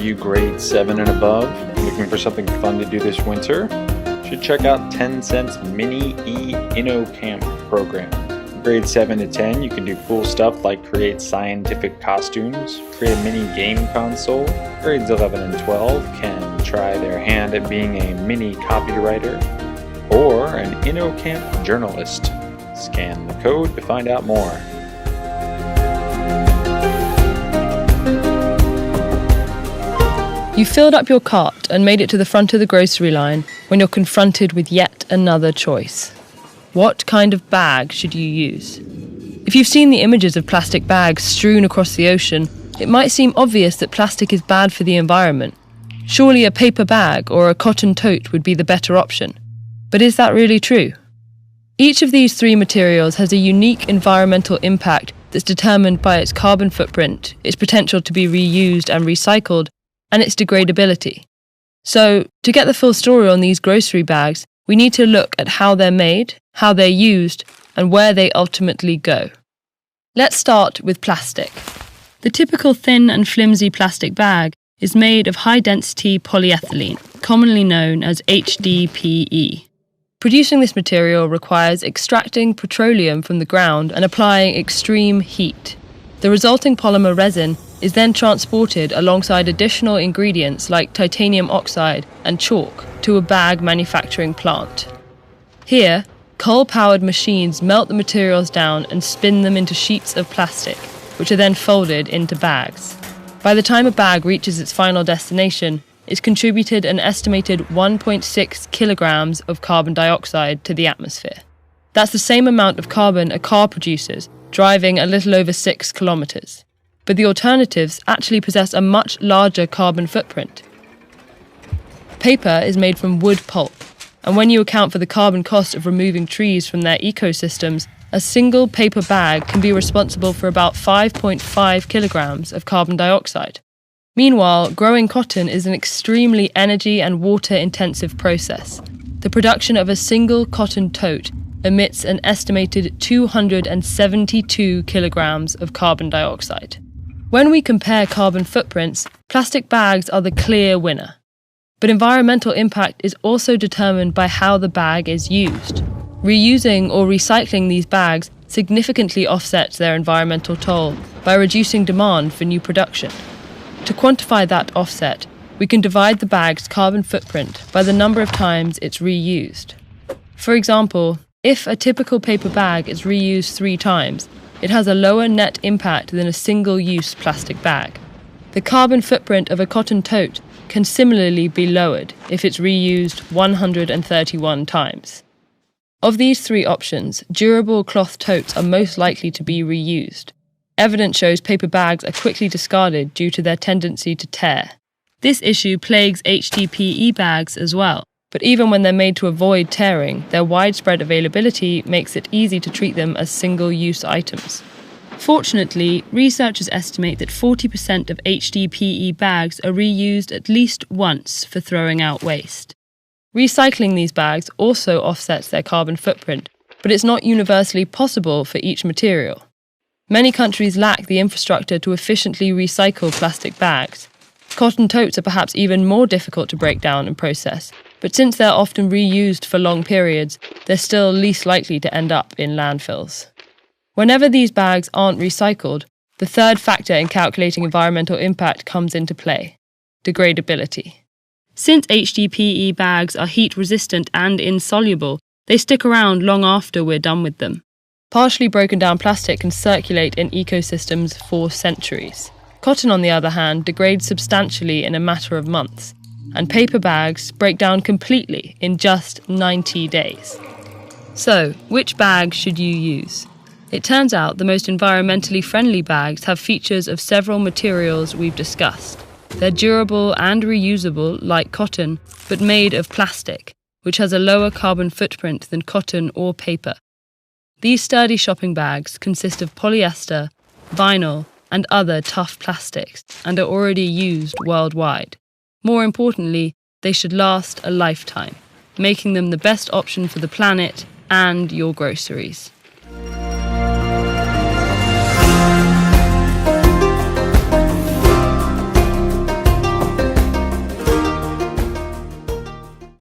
you grade 7 and above, looking for something fun to do this winter, you should check out 10 Cent's Mini Camp program. Grade 7 to 10, you can do cool stuff like create scientific costumes, create a mini game console. Grades 11 and 12 can try their hand at being a mini copywriter or an Camp journalist. Scan the code to find out more. You filled up your cart and made it to the front of the grocery line when you're confronted with yet another choice. What kind of bag should you use? If you've seen the images of plastic bags strewn across the ocean, it might seem obvious that plastic is bad for the environment. Surely a paper bag or a cotton tote would be the better option. But is that really true? Each of these three materials has a unique environmental impact that's determined by its carbon footprint, its potential to be reused and recycled, and its degradability. So, to get the full story on these grocery bags, we need to look at how they're made, how they're used, and where they ultimately go. Let's start with plastic. The typical thin and flimsy plastic bag is made of high-density polyethylene, commonly known as HDPE. Producing this material requires extracting petroleum from the ground and applying extreme heat. The resulting polymer resin is then transported alongside additional ingredients like titanium oxide and chalk to a bag manufacturing plant. Here, coal-powered machines melt the materials down and spin them into sheets of plastic, which are then folded into bags. By the time a bag reaches its final destination, it's contributed an estimated 1.6 kilograms of carbon dioxide to the atmosphere. That's the same amount of carbon a car produces, driving a little over 6 kilometers. But the alternatives actually possess a much larger carbon footprint. Paper is made from wood pulp, and when you account for the carbon cost of removing trees from their ecosystems, a single paper bag can be responsible for about 5.5 kilograms of carbon dioxide. Meanwhile, growing cotton is an extremely energy and water-intensive process. The production of a single cotton tote emits an estimated 272 kilograms of carbon dioxide. When we compare carbon footprints, plastic bags are the clear winner. But environmental impact is also determined by how the bag is used. Reusing or recycling these bags significantly offsets their environmental toll by reducing demand for new production. To quantify that offset, we can divide the bag's carbon footprint by the number of times it's reused. For example, if a typical paper bag is reused 3 times, it has a lower net impact than a single-use plastic bag. The carbon footprint of a cotton tote can similarly be lowered if it's reused 131 times. Of these 3 options, durable cloth totes are most likely to be reused. Evidence shows paper bags are quickly discarded due to their tendency to tear. This issue plagues HDPE bags as well, but even when they're made to avoid tearing, their widespread availability makes it easy to treat them as single-use items. Fortunately, researchers estimate that 40% of HDPE bags are reused at least once for throwing out waste. Recycling these bags also offsets their carbon footprint, but it's not universally possible for each material. Many countries lack the infrastructure to efficiently recycle plastic bags. Cotton totes are perhaps even more difficult to break down and process, but since they're often reused for long periods, they're still least likely to end up in landfills. Whenever these bags aren't recycled, the third factor in calculating environmental impact comes into play: degradability. Since HDPE bags are heat-resistant and insoluble, they stick around long after we're done with them. Partially broken down plastic can circulate in ecosystems for centuries. Cotton, on the other hand, degrades substantially in a matter of months, and paper bags break down completely in just 90 days. So, which bag should you use? It turns out the most environmentally friendly bags have features of several materials we've discussed. They're durable and reusable, like cotton, but made of plastic, which has a lower carbon footprint than cotton or paper. These sturdy shopping bags consist of polyester, vinyl, and other tough plastics, and are already used worldwide. More importantly, they should last a lifetime, making them the best option for the planet and your groceries.